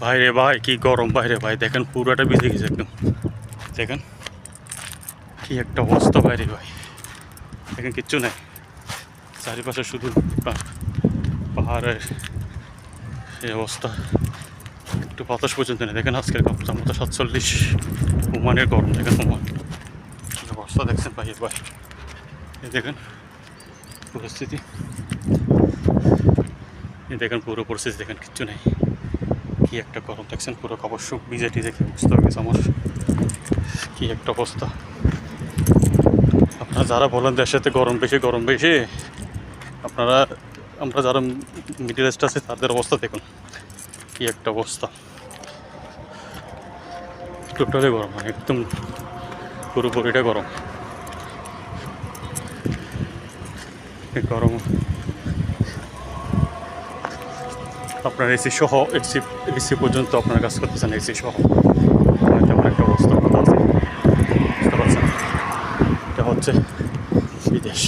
বাইরে ভাই কি গরম, বাইরে ভাই দেখেন পুরোটা ভিজে গেছে একদম। দেখেন কি একটা অবস্থা বাইরে ভাই, দেখেন কিচ্ছু নাই, চারিপাশে শুধু পাহাড়ের এই অবস্থা, একটু বাতাস পর্যন্ত নেই। দেখেন আজকের তাপমাত্রা 47, ওমানের গরম। দেখেন ওমান কি অবস্থা দেখছেন ভাই ভাই, এই দেখেন পরিস্থিতি, এই দেখেন পুরো পরিস্থিতি, দেখেন কিচ্ছু নেই, কি একটা গরম দেখছেন, পুরো কাপড় শুক ভিজে টিজে কি অবস্থা হয়ে গেছে আমার, কি একটা অবস্থা। আপনারা যারা বলেন দেশেতে গরম বেশি গরম বেশি, আপনারা আমরা যারা মিডিল ইস্ট আছে তাদের অবস্থা দেখুন কি একটা অবস্থা, টোটালি গরম, মানে একদম পুরোপুরিটা গরম। গরম আপনার এসি সহ, এসি পর্যন্ত আপনার কাজ করতেছেন, এসি সহ তেমন একটা অবস্থা আছে, বুঝতে পারছেন, এটা হচ্ছে বিদেশ।